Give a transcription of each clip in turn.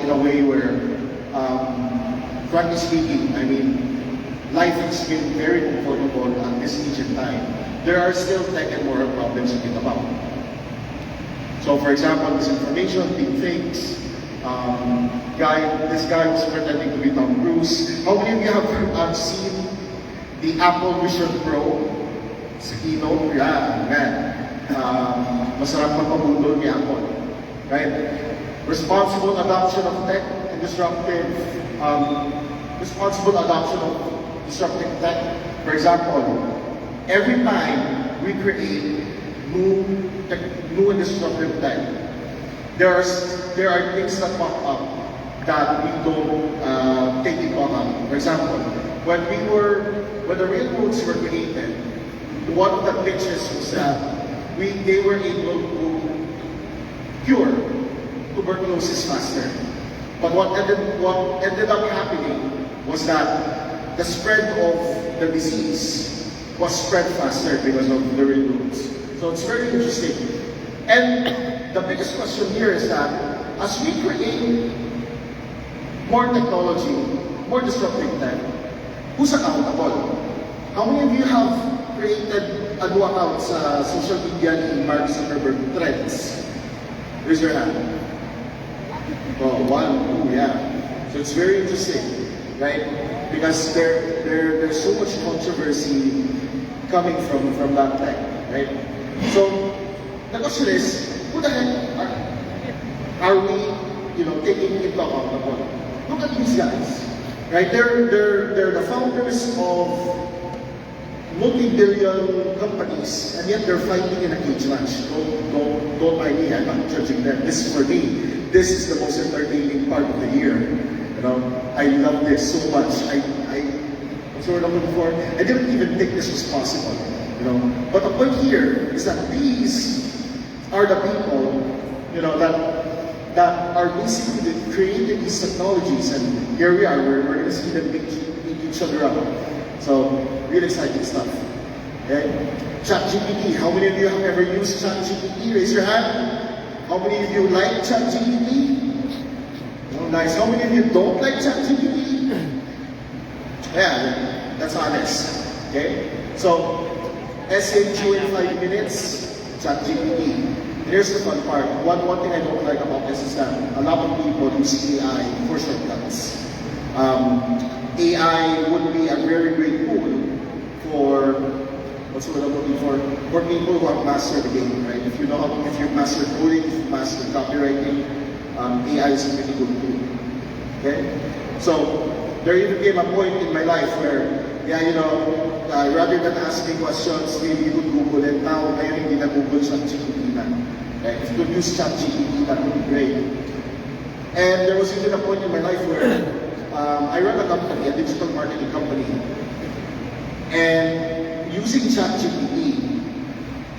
in a way where, frankly speaking, I mean, life has been very comfortable at this age and time. There are still tech and moral problems to think about. So, for example, misinformation, deepfakes. This guy was pretending to be Tom Cruise. How many of you have seen the Apple Vision Pro sa keynote? Yeah, man. Masarap magpabudol ni Apple. Right? Responsible adoption of tech and disruptive tech. For example, every time we create new and disruptive tech, there are things that pop up that we don't take into account. For example, when the railroads were created, one of the pitches was that they were able to cure tuberculosis faster. But what ended up happening was that the spread of the disease was spread faster because of the railroads. So it's very interesting. And the biggest question here is that as we create more technology, more disruptive tech, who's accountable? How many of you have created a new account sa social media ni Mark Zuckerberg Threads? Raise your hand. Oh, one, two, yeah. So it's very interesting, right? Because there's so much controversy coming from that tech, right? So the question is, who the heck are we, taking into account? Look at these guys, right? They're the founders of multi-billion companies, and yet they're fighting in a cage match. Don't mind me. I'm not judging them. This is for me. This is the most entertaining part of the year. I love this so much. That's what I'm looking for. I didn't even think this was possible. But the point here is that these are the people, that are basically creating these technologies, and here we are. We're going to see them beat each other up. So, really exciting stuff. Okay? ChatGPT. How many of you have ever used ChatGPT? Raise your hand. How many of you like ChatGPT? Oh, nice. How many of you don't like ChatGPT? Yeah, that's honest. Okay? So, SAQ in 5 minutes, ChatGPT. Here's the fun part. One thing I don't like about this is that a lot of people use AI for shortcuts. AI would be a very great tool for what's what I'm looking for people who have mastered the game, right? If you've mastered coding, if you've mastered copywriting, AI is a pretty good tool. Okay? So there even came a point in my life where, rather than asking questions, maybe you could Google it. Now, ngayon hindi na Google ChatGPT na. Right? If you could use ChatGPT, that would be great. And there was even a point in my life where I run a company, a digital marketing company. And using ChatGPT,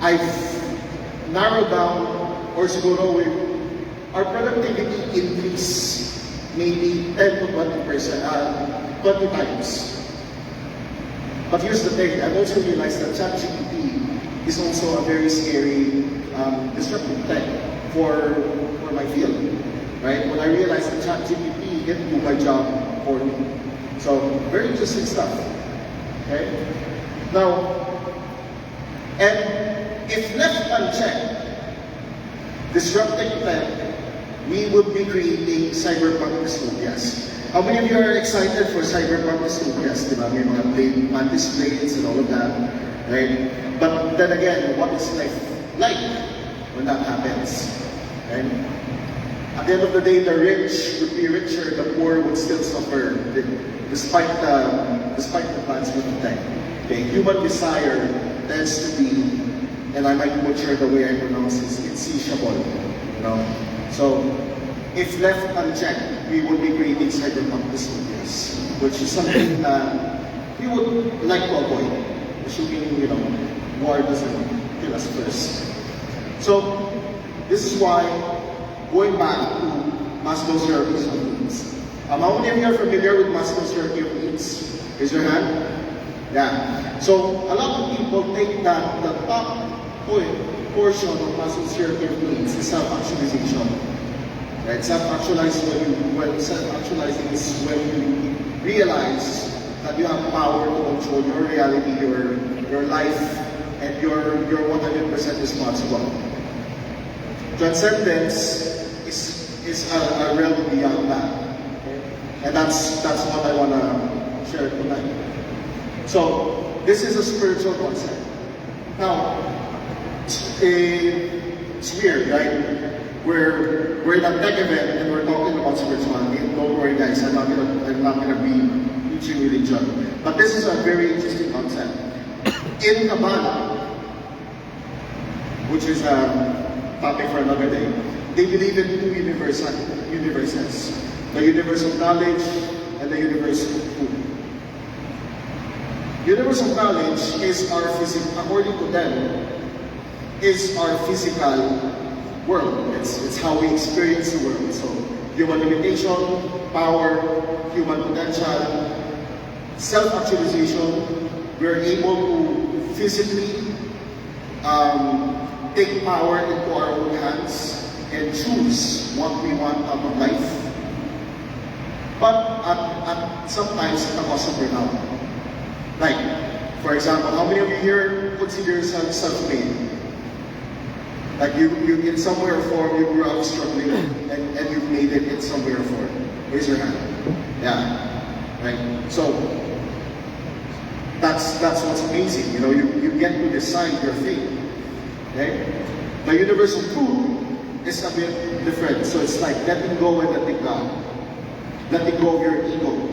I've narrowed down, or siguro with our productivity increase maybe 10 to 20%, 20 times. But here's the thing, I've also realized that ChatGPT is also a very scary disruptive tech for my field, right? When I realized that ChatGPT can do my job for me. So, very interesting stuff, okay? Now, and if left unchecked, disrupting tech, we would be creating cyberpunk dystopias. How many of you are excited for cyberpunk dystopias? Diba? May mga mantis planes and all of that, right? But then again, what is life like when that happens? Right? At the end of the day, the rich would be richer, the poor would still suffer, despite the plans with the tech. Okay, human desire tends to be, and I might butcher the way I pronounce this, insatiable. So, if left unchecked, we would be creating cyberpunk dystopias, which is something that we would like to avoid, assuming war doesn't kill us first. So, this is why, going back to Maslow's hierarchy of needs. How many of you are familiar with Maslow's hierarchy of needs? Raise your hand. Yeah. So, a lot of people think that the top portion of Maslow's hierarchy of needs is self-actualization. Right? Self-actualizing is when you realize that you have power to control your reality, your life, and you're 100% responsible. Transcendence is a realm beyond that. Okay? And that's what I want to share tonight. So, this is a spiritual concept. Now, it's weird, right? We're in a tech event and we're talking about spirituality. Don't worry, guys. I'm not gonna be teaching religion. But this is a very interesting concept. In Kabbalah, which is a topic for another day, they believe in two universes: the universe of knowledge and the universe of food. Universe of knowledge is our according to them, is our physical world. It's how we experience the world. So, human limitation, power, human potential, self-actualization. We're able to physically take power into our own hands and choose what we want out of life. But at sometimes at the cost of burnout. Like, for example, how many of you here consider yourself self-made? Like you in some way or form, you grew up struggling and you've made it in some way or form. Raise your hand. Yeah. Right? So, that's what's amazing. You know, you get to decide your fate. Okay? The universe of food is a bit different. So it's like letting go and letting go. Letting go of your ego.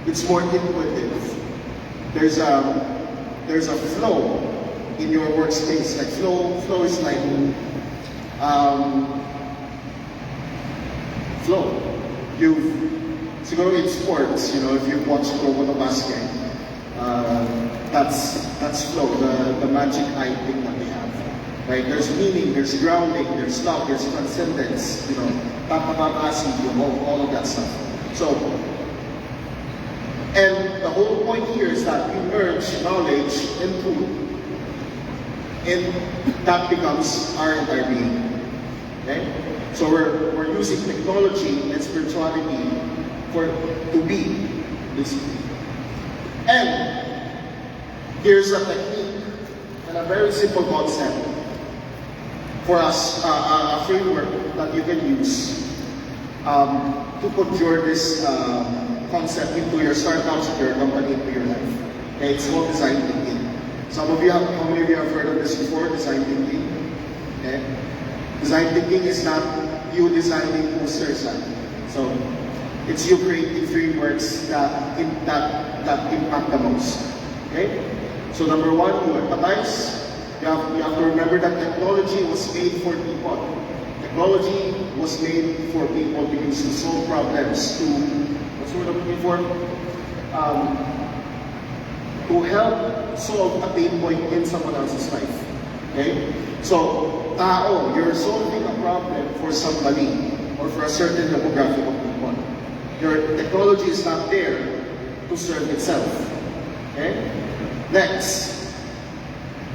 It's more intuitive. There's a flow in your workspace. Like flow is like flow. Siguro in sports, you know, if you've watched Robot Basket, that's flow, the magic eye thing that they have. Right? There's meaning, there's grounding, there's love, there's transcendence, you know, tapapapasi, all of that stuff. So, and the whole point here is that you merge knowledge and food, and that becomes our entire being. Okay? So we're using technology and spirituality to be, basically. And here's a technique and a very simple concept for us, a framework that you can use to conjure this concept into your startups, into your company, into your life. Okay, it's called design thinking. How many of you have heard of this before? Design thinking. Okay, design thinking is not you designing posters. So it's you creating frameworks that impact the most. Okay, so number one, you empathize. You have to remember that technology was made for people. Technology was made for people to use to solve problems, what's the word I'm looking for? To help solve a pain point in someone else's life. Okay? So, you're solving a problem for somebody or for a certain demographic of people. Your technology is not there to serve itself. Okay? Next.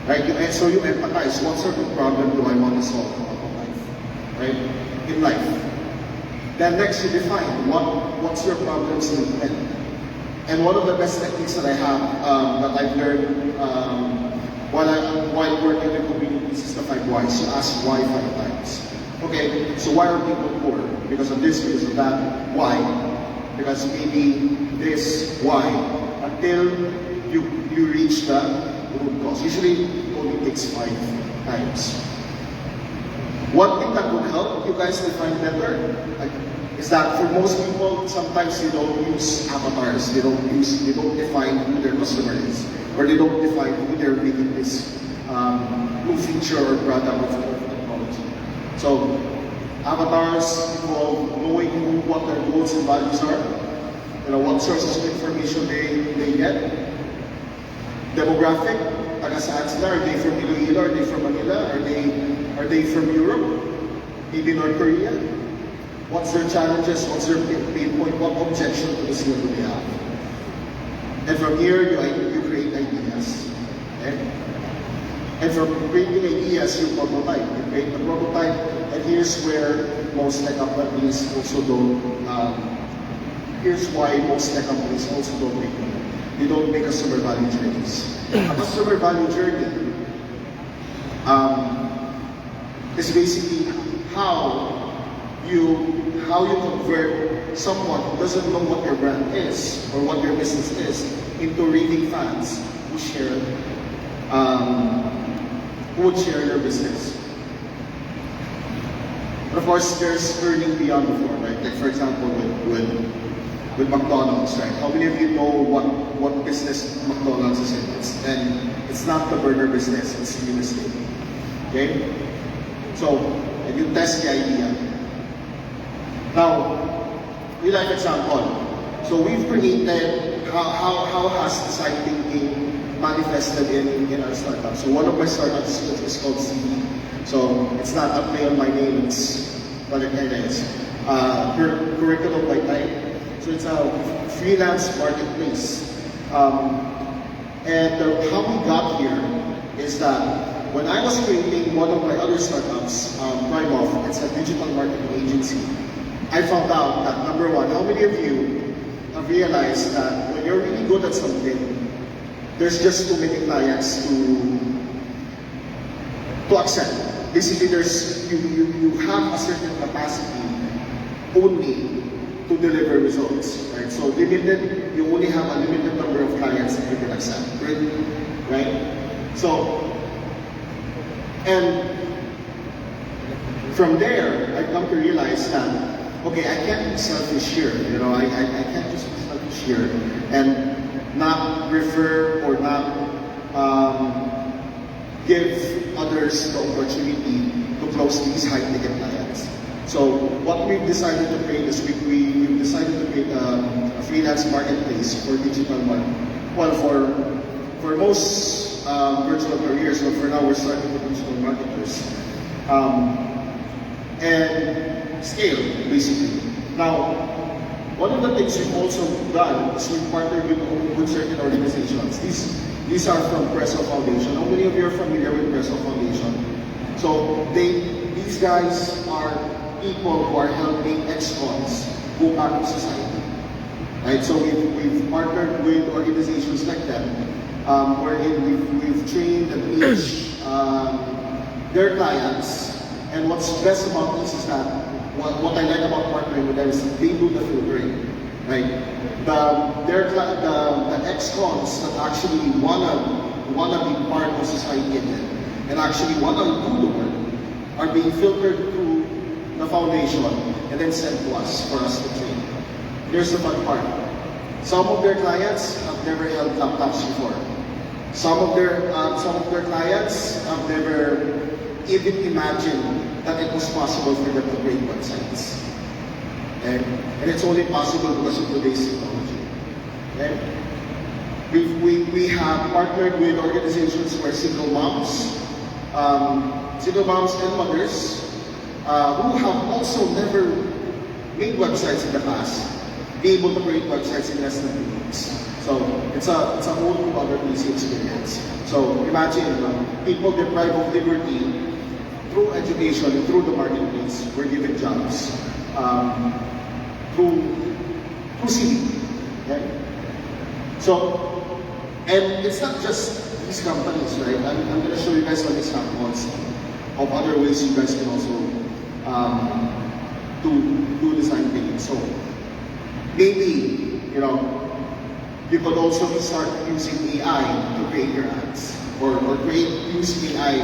Right? So you empathize. What sort of problem do I want to solve in life? Right? In life. Then next you define what's your problem statement. And one of the best techniques that I have that I've learned while working with communities is the 5 whys. You ask why 5 times. Okay, so why are people poor? Because of this, because of that. Why? Because maybe this. Why? Until you reach the root cause. Usually it only takes 5 times. One thing that would help you guys define better is that for most people, sometimes they don't use avatars. They don't define who their customer is, or they don't define who they're making this new feature or product of technology. So avatars involve knowing what their goals and values are, what sources of information they get. Demographic, taga saan sila? Are they from Ilo-ilo? Are they from Manila? Are they from Europe? Maybe North Korea? What's their challenges? What's their pain point? What objection to the skill do they have? And from here, you create ideas. Okay? And from creating ideas, you prototype. You create the prototype, and here's where most tech companies also don't, here's why most tech companies also don't make money. They don't make customer value journeys. A customer value journey is basically how you convert someone who doesn't know what your brand is or what your business is into raving fans who would share your business. But of course, there's earning beyond the floor, right? Like for example, with McDonald's, right? How many of you know what business McDonald's is in? And it's not the burger business, it's real estate. Okay? So, and you test the idea. Now, real life example. So we've created, how has design thinking manifested in our startup? So one of my startups is called CD. So it's not a play on my name, it's what it kind of is. Curriculum by type. So it's a freelance marketplace. And how we got here is that when I was creating one of my other startups, Primoff, it's a digital marketing agency, I found out that number one, how many of you have realized that when you're really good at something, there's just too many clients to accept. Basically, you have a certain capacity only to deliver results, right? So limited, you only have a limited number of clients that you can accept, right? So, and from there, I come to realize that, okay, I can't be selfish here, you know, I can't just be selfish here and not refer or not give others the opportunity to close these high-ticket clients. So what we've decided to create is we've decided to create a freelance marketplace for digital marketing. Well, for most virtual careers, but for now we're starting with digital marketers. And scale, basically. Now, one of the things we've also done is we've partnered with certain organizations. These are from Presso Foundation. How many of you are familiar with Presso Foundation? So these guys are people who are helping ex-cons go back to society. Right? So we've partnered with organizations like them, wherein we've trained and teach their clients. And what's best about this is that what I like about partnering with them is that they do the filtering, right? The ex-cons that actually wanna be part of society again and actually wanna do the work are being filtered through the foundation and then sent to us for us to train. Here's the fun part. Some of their clients have never held laptops before. Some of their clients have never even imagined that it was possible for them to create websites. And it's only possible because of today's technology. Okay? We have partnered with organizations where single moms and mothers who have also never made websites in the past, be able to create websites in less than 2 weeks. So it's a whole new other easy experience. So imagine people deprived of liberty through education and through the marketplace were given jobs through CD. Okay? So, and it's not just these companies, right? I'm going to show you guys some examples of other ways you guys can also do design thinking. So maybe, you know, you could also start using AI to create your ads, or use AI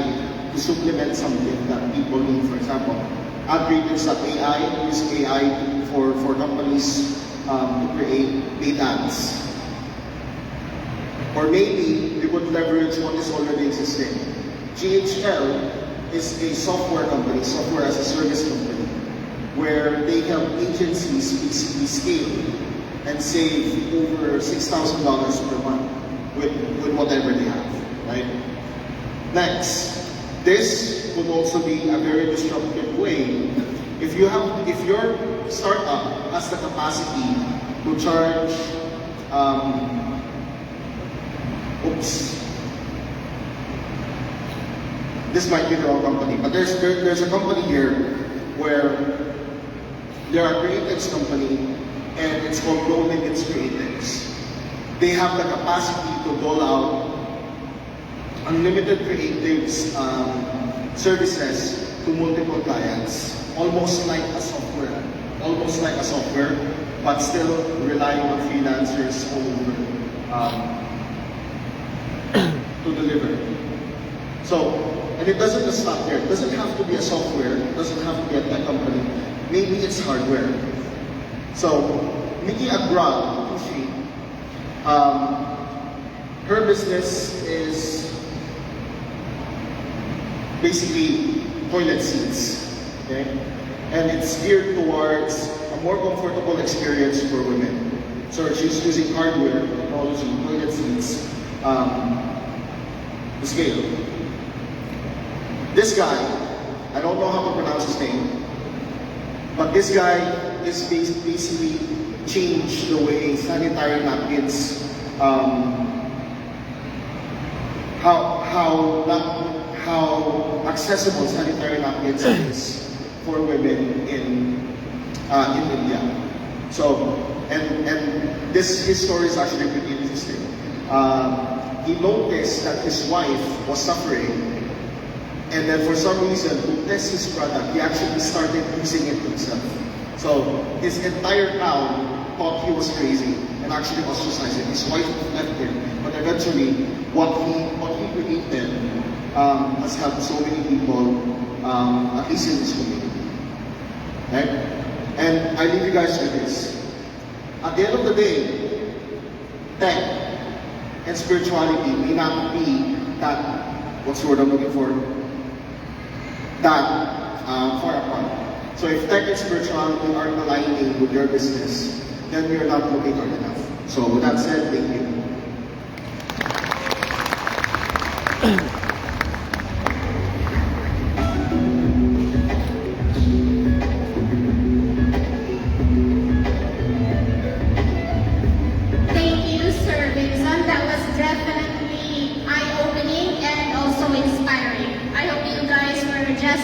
to supplement something that people need. For example, AdCreatives.ai use AI for companies to create paid ads. Or maybe you could leverage what is already existing. GHL is a software company, software as a service company, where they help agencies basically scale and save over $6,000 per month with whatever they have, right? Next, this would also be a very disruptive way. If your startup has the capacity to charge, this might be the wrong company, but there's a company here where They're a creatives company, and it's called No Limits Creatives. They have the capacity to dole out unlimited creatives services to multiple clients, almost like a software, but still relying on freelancers to deliver. So, and it doesn't just stop there. It doesn't have to be a software. It doesn't have to be a tech company. Maybe it's hardware. So, Nikki Agrad, her business is basically toilet seats, okay? And it's geared towards a more comfortable experience for women. So she's using hardware, technology, toilet seats, to scale. This guy, I don't know how to pronounce his name, but this guy is basically changed the way sanitary napkins, how accessible sanitary napkins is for women in India. So, and his story is actually pretty interesting. He noticed that his wife was suffering, and then for some reason, to test his product, he actually started using it himself. So his entire town thought he was crazy and actually ostracized him. His wife left him, but eventually, what he created has helped so many people, at least in this community. Right? And I leave you guys with this. At the end of the day, tech and spirituality may not be that, what's the word I'm looking for? That far apart. So if tech and spirituality are aligning with your business, then you're not looking hard enough. So with that said, thank you.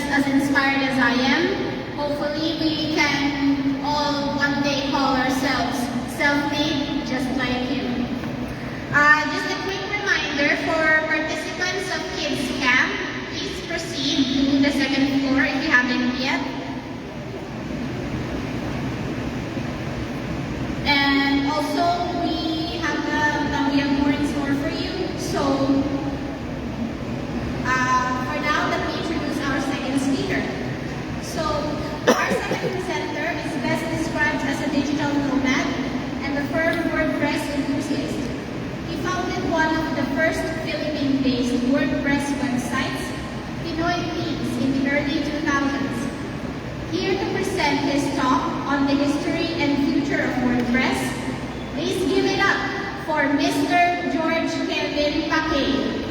As inspired as I am, hopefully we can all one day call ourselves self-made just like him. Just a quick reminder for participants of Kids Camp, please proceed to the second floor if you haven't yet. And also we have more in store for you. So for now, let me introduce our second speaker. So, our second presenter is best described as a digital nomad and a firm WordPress enthusiast. He founded one of the first Philippine-based WordPress websites, Pinoy Themes, in the early 2000s. Here to present his talk on the history and future of WordPress, please give it up for Mr. George Kevin Paquet.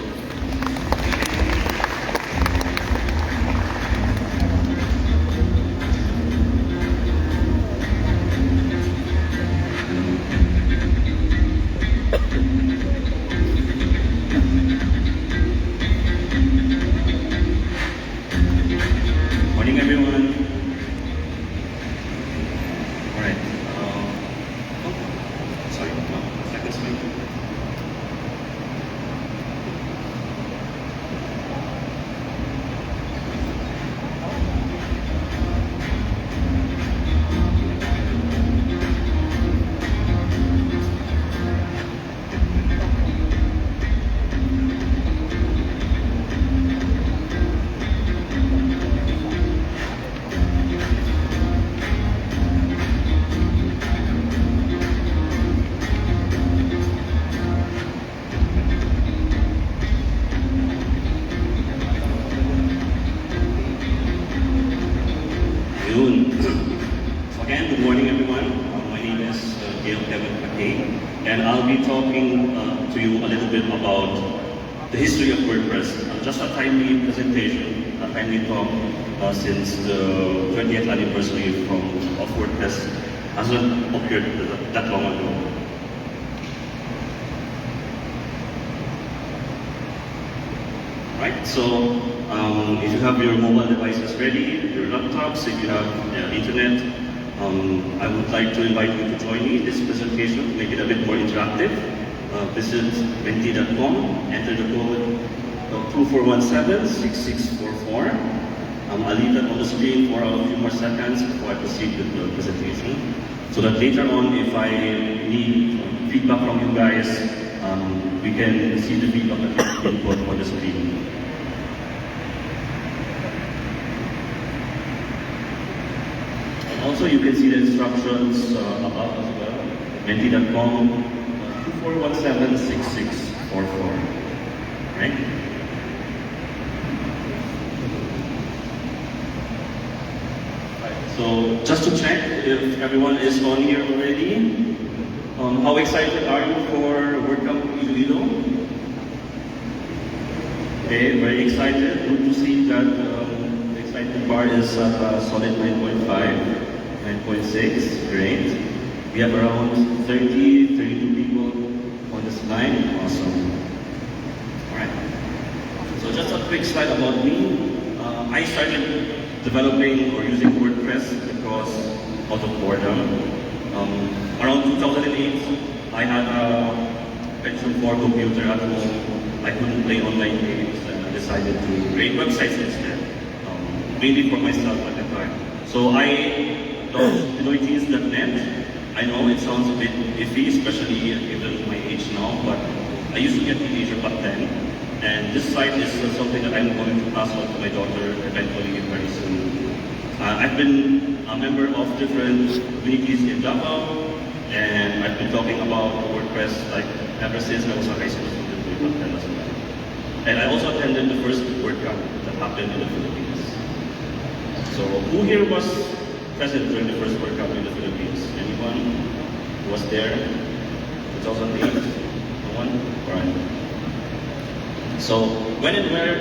Morning, everyone. All right. Sorry, no, seconds wait. Again, good morning, everyone. My name is Kevin Paquet, and I'll be talking to you a little bit about the history of WordPress. Just a timely presentation, a timely talk since the 20th anniversary of WordPress hasn't occurred that long ago. Right, so if you have your mobile devices ready, your laptops, if you have internet, I would like to invite you to join me in this presentation to make it a bit more interactive. Visit menti.com, enter the code 2417-6644. I'll leave that on the screen for a few more seconds before I proceed with the presentation, so that later on, if I need feedback from you guys, we can see the feedback that you input on the screen. And also, you can see the instructions above as well. Menti.com 2417-6644. Right? So, just to check if everyone is on here already, how excited are you for WordCamp ilo-ilo? Okay, very excited. Good to see that the excitement bar is at a solid 9.5, 9.6. Great. We have around 32 people on this line. Awesome. Alright. So just a quick slide about me. I started developing or using WordPress because out of boredom. Around 2008, I had a Pentium 4 computer at home. I couldn't play online games, and I decided to create websites instead, mainly for myself at the time. So I launched ilo-ilo.net. I know it sounds a bit iffy, especially given my age now, but I used to get teenager back then. And this site is something that I'm going to pass on to my daughter eventually very soon. I've been a member of different communities in Davao, and I've been talking about WordPress like ever since I was a high school student way back then as well. And I also attended the first WordCamp that happened in the Philippines. So who here was present during the first WordCamp in the Philippines? Anyone who was there? 2008? No one? Alright. So, when and where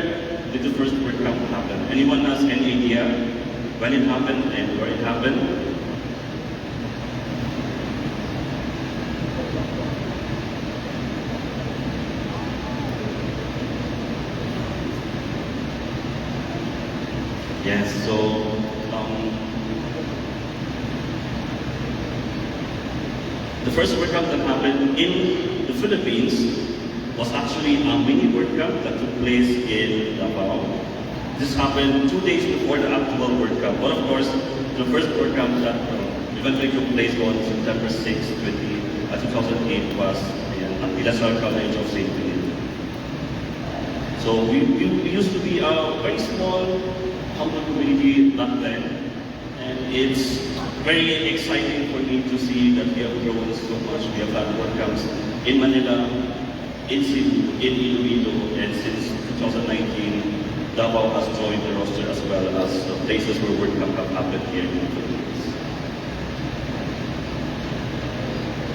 did the first WordCamp happen? Anyone has any idea when it happened and where it happened? Yes, so the first WordCamp that happened in the Philippines was actually a mini WordCamp that took place in Davao. This happened 2 days before the actual WordCamp. But of course, the first WordCamp that eventually took place on September 6, 2008 was at Ilasal College of St. Philip. So we used to be a very small, humble community back then. And it's very exciting for me to see that we have grown so much. We have had WordCamps in Manila, in Cebu, in Iloilo, and since 2019, Davao has joined the roster as well as the places where WordCamp have happened here in the Philippines.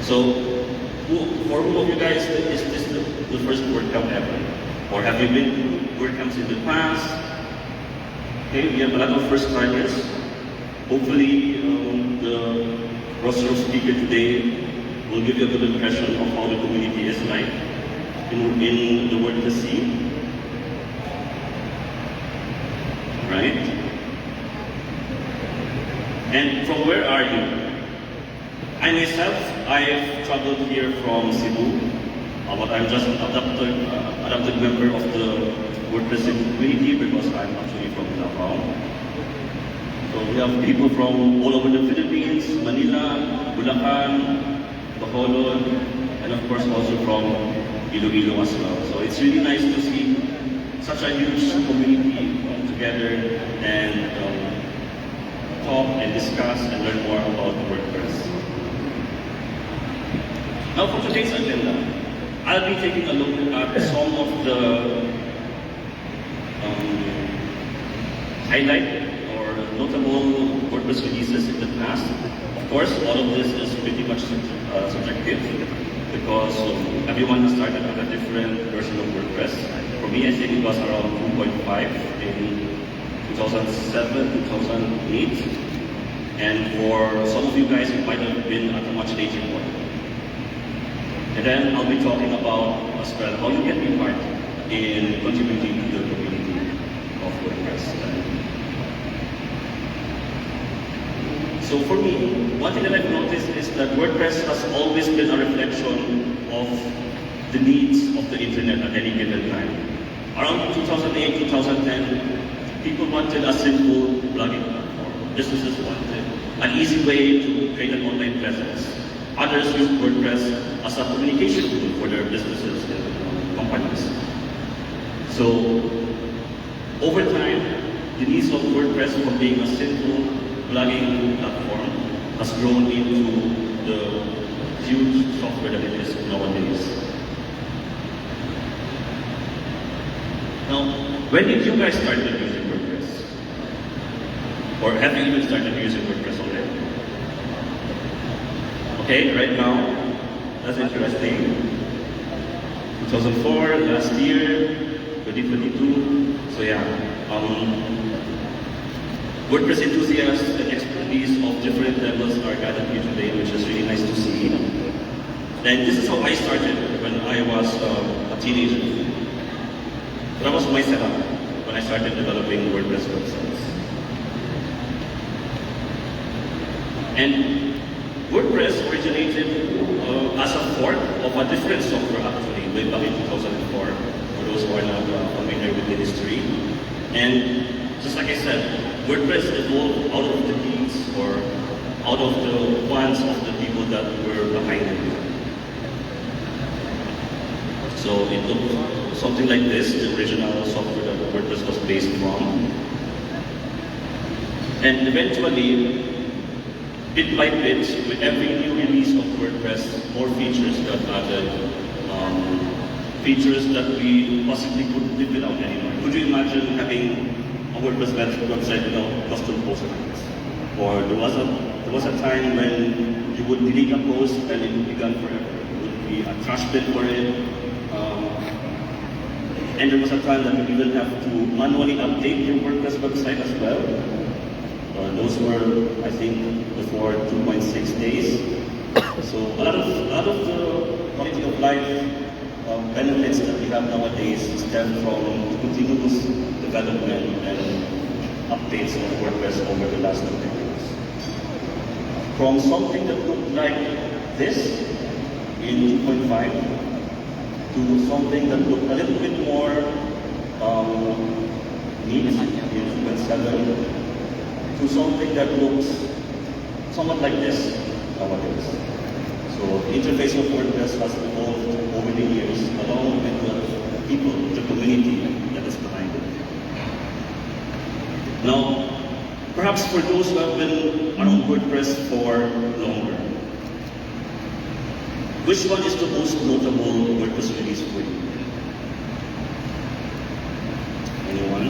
So, for who of you guys is this the first WordCamp ever? Or have you been to WordCamps in the past? Okay, we have a lot of first timers. Hopefully, the roster of speakers today will give you a good impression of how the community is like in the WordPress scene, right? And from where are you? I myself, I've traveled here from Cebu, but I'm just an adopted member of the WordPress community because I'm actually from Davao. So we have people from all over the Philippines, Manila, Bulacan, Bacolod, and of course also from Iloilo as well. So it's really nice to see such a huge community come together and talk and discuss and learn more about WordPress. Now for today's agenda, I'll be taking a look at some of the highlight or notable WordPress releases in the past. Of course, all of this is pretty much subjective, because everyone has started with a different version of WordPress. For me, I think it was around 2.5 in 2007, 2008. And for some of you guys, it might have been at a much later point. And then I'll be talking about as well how you can be part in contributing to the community of WordPress. So for me, one thing that I've noticed is that WordPress has always been a reflection of the needs of the internet at any given time. Around 2008, 2010, people wanted a simple blogging platform. Businesses wanted an easy way to create an online presence. Others used WordPress as a communication tool for their businesses and companies. So over time, the needs of WordPress from being a simple blogging platform has grown into the huge software that it is nowadays. Now, when did you guys start using WordPress? Or have you even started using WordPress already? Okay, right now, that's interesting. 2004, last year, 2022. So yeah, WordPress enthusiasts and expertise of different levels are gathered here today, which is really nice to see. And this is how I started when I was a teenager. That was my setup when I started developing WordPress websites. And WordPress originated as a fork of a different software actually, way back in 2004, for those who are not familiar with the history. And just like I said, WordPress evolved out of the needs or out of the wants of the people that were behind it. So it looked something like this, the original software that WordPress was based from. And eventually, bit by bit, with every new release of WordPress, more features got added, features that we possibly couldn't live without anymore. Could you imagine having a WordPress website without custom post tags? Or there was a time when you would delete a post and it would be gone forever. There would be a trash bin for it. And there was a time that you even have to manually update your WordPress website as well. Those were, I think, before 2.6 days. So a lot of the quality of life benefits that we have nowadays stem from continuous development and updates of WordPress over the last 2 decades. From something that looked like this in 2.5 to something that looked a little bit more neat in 2.7 to something that looks somewhat like this nowadays. So the interface of WordPress has evolved over the years along with the people, the community that is behind it. Now, perhaps for those who have been around WordPress for longer, which one is the most notable WordPress release for you? Anyone?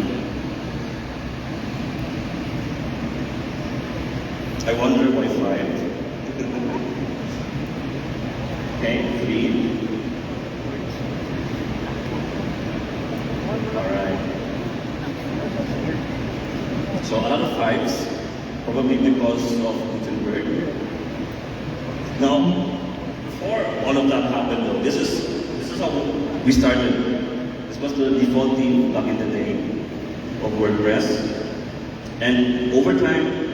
I wonder why 5. Okay, 3. Alright. So a lot of 5s, probably because of Gutenberg. Now, before all of that happened though, this is how we started. This was the default theme back in the day of WordPress. And over time,